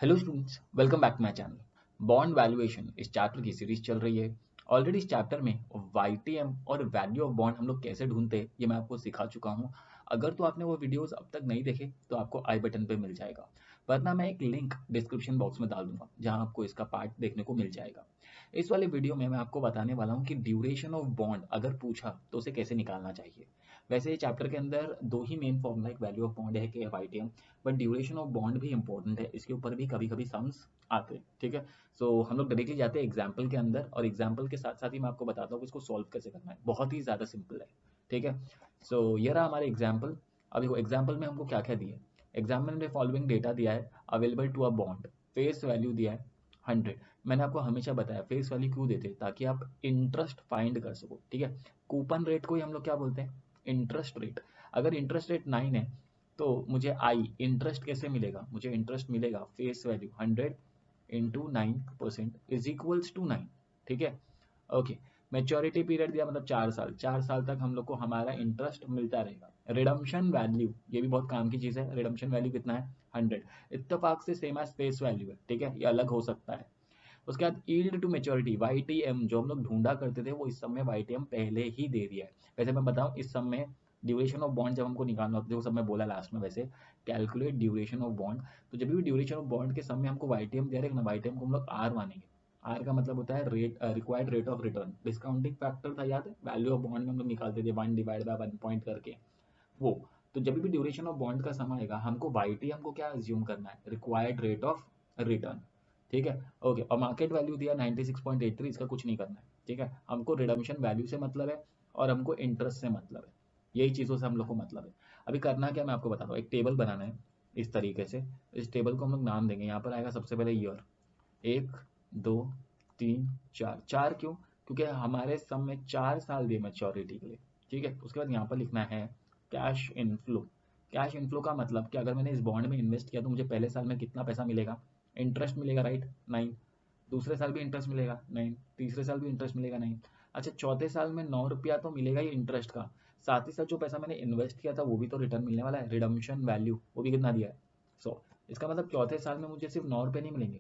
Hello students, welcome back to my channel. Bond valuation इस chapter की series चल रही है। ऑलरेडी इस चैप्टर में वाईटीएम और वैल्यू ऑफ बॉन्ड हम लोग कैसे ढूंढते हैं ये मैं आपको सिखा चुका हूँ। अगर तो आपने वो वीडियोस अब तक नहीं देखे तो आपको आई बटन पे मिल जाएगा, वरना मैं एक लिंक डिस्क्रिप्शन बॉक्स में डाल दूंगा जहाँ आपको इसका पार्ट देखने को मिल जाएगा। इस वाले वीडियो में मैं आपको बताने वाला हूँ कि ड्यूरेशन ऑफ बॉन्ड अगर पूछा तो उसे कैसे निकालना चाहिए। वैसे ये चैप्टर के अंदर दो ही मेन फॉर्मूला, एक वैल्यू ऑफ बॉन्ड है कि YTM, but duration of bond भी इंपॉर्टेंट है, इसके ऊपर भी कभी कभी सम्स आते हैं। ठीक है, सो हम लोग डायरेक्टली जाते हैं एग्जाम्पल के अंदर, और एग्जाम्पल के साथ साथ ही मैं आपको बताता हूँ कि इसको सॉल्व कैसे करना है। बहुत ही ज़्यादा सिंपल है। ठीक है, सो ये रहा हमारे एग्जाम्पल। अब देखो एग्जाम्पल में हमको क्या क्या दिया है। एग्जाम्पल में फॉलोइंग डेटा दिया है, available to a bond, face value दिया है 100। मैंने आपको हमेशा बताया फेस वैल्यू क्यों देते हैं, ताकि आप इंटरेस्ट फाइंड कर सको। ठीक है, कूपन रेट को ही हम लोग क्या बोलते हैं, इंटरेस्ट रेट। अगर इंटरेस्ट रेट 9 है तो मुझे आई इंटरेस्ट कैसे मिलेगा, मुझे इंटरेस्ट मिलेगा face value 100 into 9% is equals to 9। ठीक है, ओके। मेच्योरिटी पीरियड दिया मतलब 4 साल, 4 साल तक हम लोग को हमारा इंटरेस्ट मिलता रहेगा। रिडम्पशन वैल्यू, ये भी बहुत काम की चीज़ है। रिडम्पशन वैल्यू कितना है, 100। इत्तेफाक से सेम एज फेस वैल्यू है। ठीक है, ये अलग हो सकता है। उसके बाद ईल्ड टू मेच्योरिटी, वाईटीएम जो हम लोग ढूंढा करते थे वो इस समय वाईटीएम पहले ही दे दिया है। वैसे मैं बताऊं, इस समय ड्यूरेशन ऑफ बॉन्ड जब हमको निकालना होता है, जो सब मैं बोला लास्ट में, वैसे कैलकुलेट ड्यूरेशन ऑफ बॉन्ड। तो जब भी ड्यूरेशन ऑफ बॉन्ड के समय हमको वाईटीएम दे रहे हैं ना, वाईटीएम को हम लोग आर मानेंगे। आर का मतलब होता है rate, required rate of return. Discounting factor था, याद है, वैल्यू ऑफ बॉन्ड में हम लोग निकालते थे 1/1 पॉइंट करके वो। तो जब भी ड्यूरेशन ऑफ बॉन्ड का समय आएगा, हमको वाईटीएम को क्या अज्यूम करना है, रिक्वायर्ड रेट ऑफ रिटर्न। ठीक है, ओके। और मार्केट वैल्यू दिया 96.83, इसका कुछ नहीं करना है। ठीक है, हमको रिडम्पशन वैल्यू से मतलब है और हमको इंटरेस्ट से मतलब है। यही चीज़ों से हम लोग को मतलब है। अभी करना क्या, मैं आपको बताता हूँ। एक टेबल बनाना है इस तरीके से। इस टेबल को हम लोग नाम देंगे। यहाँ पर आएगा सबसे पहले ईयर, 1 2 3 4। चार क्यों, क्योंकि हमारे सम में 4 साल दिए मैच्योरिटी के लिए। ठीक है, उसके बाद यहाँ पर लिखना है कैश इनफ्लो। कैश इनफ्लो का मतलब कि अगर मैंने इस बॉन्ड में इन्वेस्ट किया तो मुझे पहले साल में कितना पैसा मिलेगा, इंटरेस्ट मिलेगा, राइट, 9। दूसरे साल भी इंटरेस्ट मिलेगा 9, तीसरे साल भी इंटरेस्ट मिलेगा 9। अच्छा, चौथे साल में 9 रुपया तो मिलेगा ही इंटरेस्ट का, साथ ही साथ जो पैसा मैंने इन्वेस्ट किया था वो भी तो रिटर्न मिलने वाला है, रिडम्पशन वैल्यू वो भी कितना दिया है, 100। इसका मतलब चौथे साल में मुझे सिर्फ 9 रुपये नहीं मिलेंगे,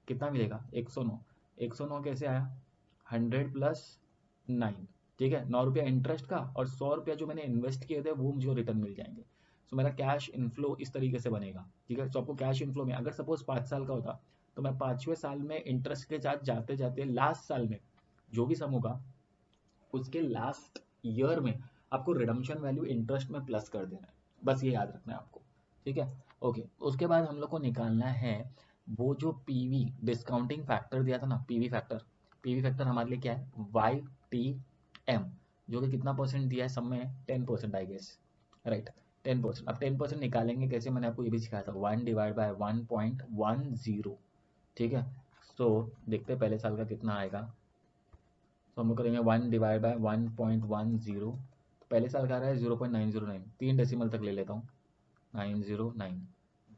कितना मिलेगा, 109। 109 कैसे आया, 100 + 9। ठीक है, 9 रुपया इंटरेस्ट का और 100 रुपया जो मैंने इन्वेस्ट किए थे वो मुझे रिटर्न मिल जाएंगे। सो मेरा कैश इनफ्लो इस तरीके से बनेगा। ठीक है, तो आपको कैश इनफ्लो में अगर सपोज 5 साल का होता तो मैं 5वें साल में इंटरेस्ट के साथ जाते जाते लास्ट साल में जो भी सम होगा उसके लास्ट ईयर में आपको रिडम्पशन वैल्यू इंटरेस्ट में प्लस कर देना है। बस ये याद रखना है आपको। ठीक है, ओके। उसके बाद हम लोग को निकालना है वो जो पीवी डिस्काउंटिंग फैक्टर दिया था ना, पीवी फैक्टर। पीवी फैक्टर हमारे लिए क्या है, वाई जो कि कितना परसेंट दिया है, सब में 10% आई गेस, राइट, 10%। अब 10% निकालेंगे कैसे, मैंने आपको ये भी सिखाया था, 1/1.10। ठीक है, सो देखते हैं पहले साल का कितना आएगा। तो हम लोग करेंगे 1/1.10। तो पहले साल का आ रहा है 0.909, 3 डेसिमल तक ले लेता हूँ, 909।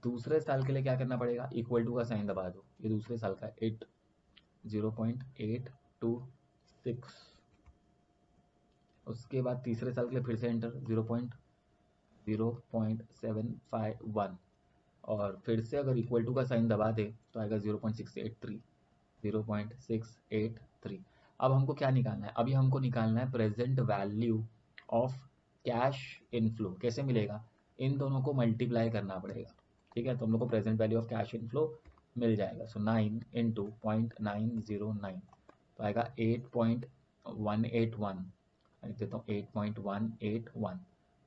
दूसरे साल के लिए क्या करना पड़ेगा, इक्वल टू का साइन दबा दो, ये दूसरे साल का 0.826। उसके बाद तीसरे साल के लिए फिर से एंटर, 0.0751। और फिर से अगर इक्वल टू का साइन दबा दे तो आएगा 0.683, 0.683। अब हमको क्या निकालना है, अभी हमको निकालना है present value of cash inflow. कैसे मिलेगा, इन दोनों को मल्टीप्लाई करना पड़ेगा। ठीक है, तो हम लोग को present value of cash inflow मिल जाएगा। सो 9 × 0.909 तो आएगा 8.181। लिख देता हूँ 8.181।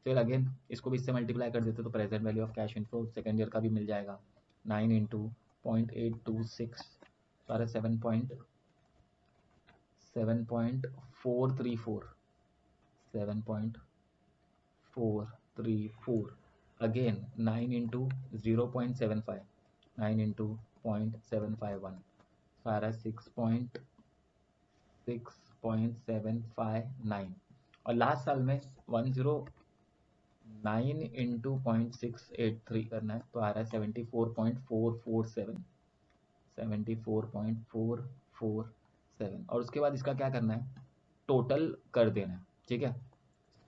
फिर अगेन इसको भी इससे मल्टीप्लाई कर देते तो present value of cash inflow second year का भी मिल जाएगा। 9 × 0.826 सारा 7.434, 7.434। अगेन 9 × 0.75, 9 × 0.751 सारा 6.759। और लास्ट साल में 109 × 0.683 करना है तो आ रहा है 74.447, 74.447। और उसके बाद इसका क्या करना है, टोटल कर देना है। ठीक है,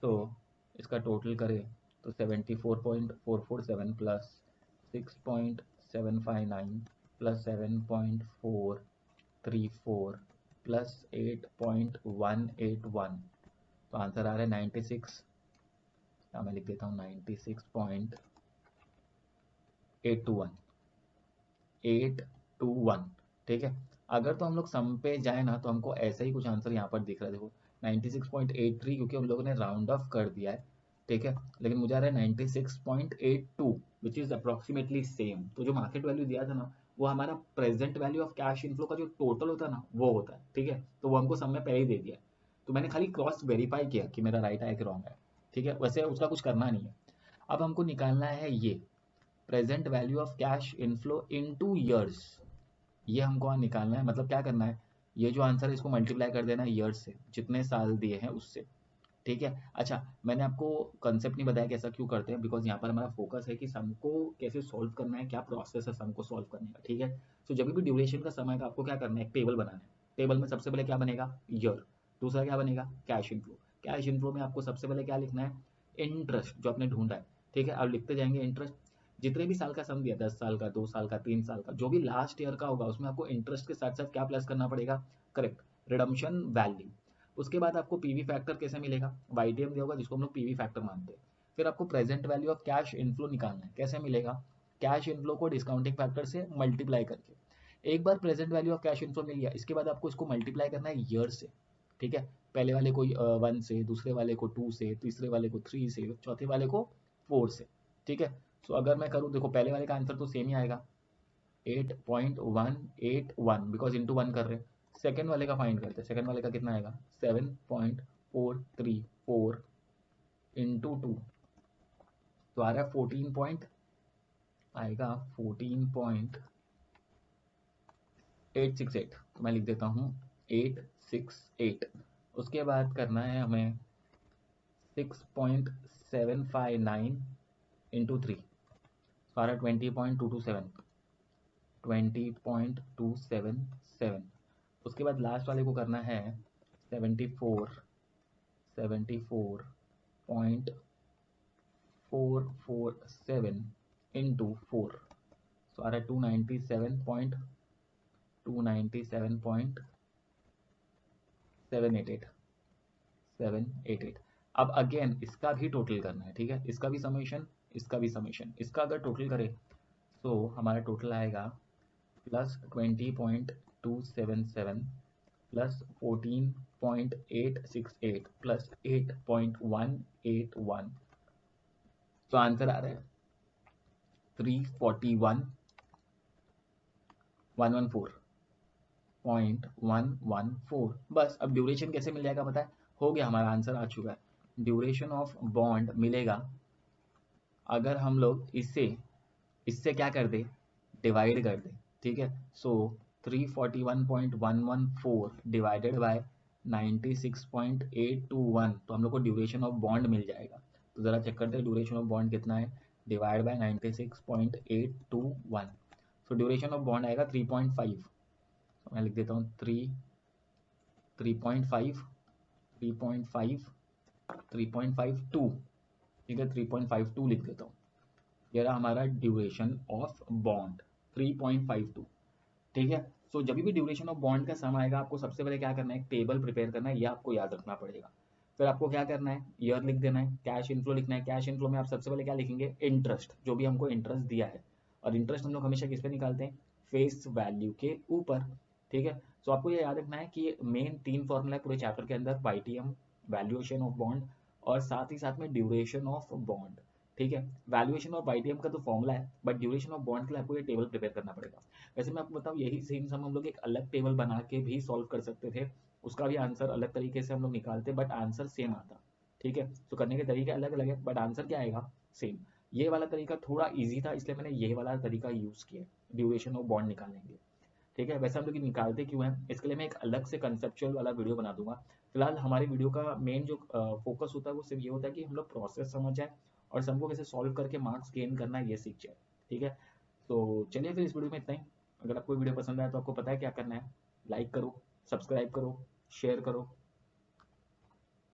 तो इसका टोटल करें तो 74.447 प्लस 6.759 प्लस 7.434 प्लस 8.181, तो आंसर आ रहा है 96। मैं लिख देता हूँ 96.821, ठीक है। अगर तो हम लोग सम पे जाए ना तो हमको ऐसा ही कुछ आंसर यहाँ पर दिख रहा है, देखो 96.83, क्योंकि हम लोगों ने राउंड ऑफ कर दिया है, ठीक है। लेकिन मुझे आ रहा है 96.82 विच इज अप्रोक्सीमेटली सेम। तो जो मार्केट वैल्यू दिया था ना, वो हमारा present value of cash inflow का जो टोटल होता है ना, वो होता है, ठीक है। तो वो हमको सम में पहले ही दे दिया है, तो मैंने खाली क्रॉस वेरीफाई किया कि मेरा राइट है कि रॉन्ग है, ठीक है। वैसे उसका कुछ करना नहीं है। अब हमको निकालना है ये present value of cash inflow into years, ये हमको निकालना है। मतलब क्या करना है, ये जो आंसर है इसको मल्टीप्लाई कर देना है ईयर्स से, जितने साल दिए हैं उससे, ठीक है। अच्छा, मैंने आपको कंसेप्ट नहीं बताया कि ऐसा क्यों करते हैं, बिकॉज यहाँ पर हमारा फोकस है कि सम को कैसे सॉल्व करना है, क्या प्रोसेस है सम को सॉल्व करने का, ठीक है। तो जब भी ड्यूरेशन का समय का आपको क्या करना है, एक टेबल बनाना है। टेबल में सबसे पहले क्या बनेगा, ईयर। दूसरा क्या बनेगा, कैश इनफ्लो। कैश इनफ्लो में आपको सबसे पहले क्या लिखना है, इंटरेस्ट जो आपने ढूंढा है, ठीक है। आप लिखते जाएंगे इंटरेस्ट, जितने भी साल का सम दिया, 10 साल का, 2 साल का, 3 साल का, जो भी लास्ट ईयर का होगा उसमें आपको इंटरेस्ट के साथ साथ क्या प्लस करना पड़ेगा, करेक्ट, रिडम्पशन वैल्यू। उसके बाद आपको पीवी फैक्टर कैसे मिलेगा, वाईटीएम दिया होगा जिसको हम लोग पीवी फैक्टर मानते हैं। फिर आपको present value of cash inflow निकालना है, कैसे मिलेगा, कैश इनफ्लो को डिस्काउंटिंग फैक्टर से मल्टीप्लाई करके। एक बार present value of cash inflow मिल गया, इसके बाद आपको इसको मल्टीप्लाई करना है ईयर से, ठीक है। पहले वाले को 1 से, दूसरे वाले को 2 से, तीसरे वाले को 3 से, चौथे वाले को 4 से, ठीक है। सो अगर मैं करूँ, देखो पहले वाले का आंसर तो सेम ही आएगा 8.181, बिकॉज इंटू 1 कर रहे हैं। सेकेंड वाले का फाइंड करते हैं, सेकेंड वाले का कितना आएगा 7.434 इंटू 2, तो आ रहा है 14 पॉइंट, आएगा 14.868, तो मैं लिख देता हूँ 868। उसके बाद करना है हमें 6.759 इंटू 3, तो आ रहा है 20.227, 20.277। उसके बाद लास्ट वाले को करना है 74.447 इंटू 4, तो आ रहा है 297.788। अब अगेन इसका भी टोटल करना है, ठीक है। इसका भी समेशन, इसका भी समेशन, इसका अगर टोटल करें तो हमारा टोटल आएगा प्लस 20.277 प्लस 14.868 प्लस 8.181, तो आंसर आ रहा है 341.114। बस अब ड्यूरेशन कैसे मिल जाएगा पता है, हो गया, हमारा आंसर आ चुका है। ड्यूरेशन ऑफ बॉन्ड मिलेगा अगर हम लोग इससे इससे क्या कर दे, डिवाइड कर दे, ठीक है। सो 341.114 डिवाइडेड बाय 96.821, तो हम लोग को ड्यूरेशन ऑफ बॉन्ड मिल जाएगा। तो ज़रा चेक करते हैं ड्यूरेशन ऑफ बॉन्ड कितना है, divide by 96.821, so duration of bond आएगा 3.5। तो मैं लिख देता हूँ 3.5, 3.52, ठीक है, 3.52 लिख देता हूँ। ये रहा हमारा ड्यूरेशन ऑफ बॉन्ड 3.52, ठीक है। सो जब भी ड्यूरेशन ऑफ बॉन्ड का सम आएगा, आपको सबसे पहले क्या करना है, एक टेबल प्रिपेयर करना है, ये आपको याद रखना पड़ेगा। फिर आपको क्या करना है, ईयर लिख देना है, कैश इनफ्लो लिखना है। कैश इनफ्लो में आप सबसे पहले क्या लिखेंगे, इंटरेस्ट, जो भी हमको इंटरेस्ट दिया है। और इंटरेस्ट हम लोग हमेशा किस पे निकालते हैं, फेस वैल्यू के ऊपर, ठीक है। सो आपको ये याद रखना है कि मेन 3 फॉर्मूला है पूरे चैप्टर के अंदर, वाईटीएम, वैल्यूएशन ऑफ बॉन्ड, और साथ ही साथ में ड्यूरेशन ऑफ बॉन्ड, ठीक है। वैल्यूएशन ऑफ वाईटीएम का तो फॉर्मूला है, बट ड्यूरेशन ऑफ बॉन्ड के लिए आपको ये टेबल प्रिपेयर करना पड़ेगा। वैसे मैं आपको बताऊँ, यही सेम सम हम लोग एक अलग टेबल बना के भी सॉल्व कर सकते थे, उसका भी आंसर अलग तरीके से हम लोग निकालते, बट आंसर सेम आता, ठीक है। तो करने के तरीके अलग अलग है, बट आंसर क्या आएगा, सेम। ये वाला तरीका थोड़ा इजी था, इसलिए मैंने ये वाला तरीका यूज़ किया ड्यूरेशन ऑफ बॉन्ड निकालने के लिए, ठीक है। वैसे हम लोग निकालते क्यों हैं, इसके लिए मैं एक अलग से कंसेप्चुअल वाला वीडियो बना दूंगा। फिलहाल हमारी वीडियो का मेन जो फोकस होता है वो सिर्फ ये होता है कि हम लोग प्रोसेस समझ जाए और सबको कैसे सॉल्व करके मार्क्स गेन करना है ये सीख जाए, ठीक है। तो चलिए फिर इस वीडियो में इतना ही। अगर आपको वीडियो पसंद आया तो आपको पता है क्या करना है, लाइक करो, सब्सक्राइब करो, शेयर करो,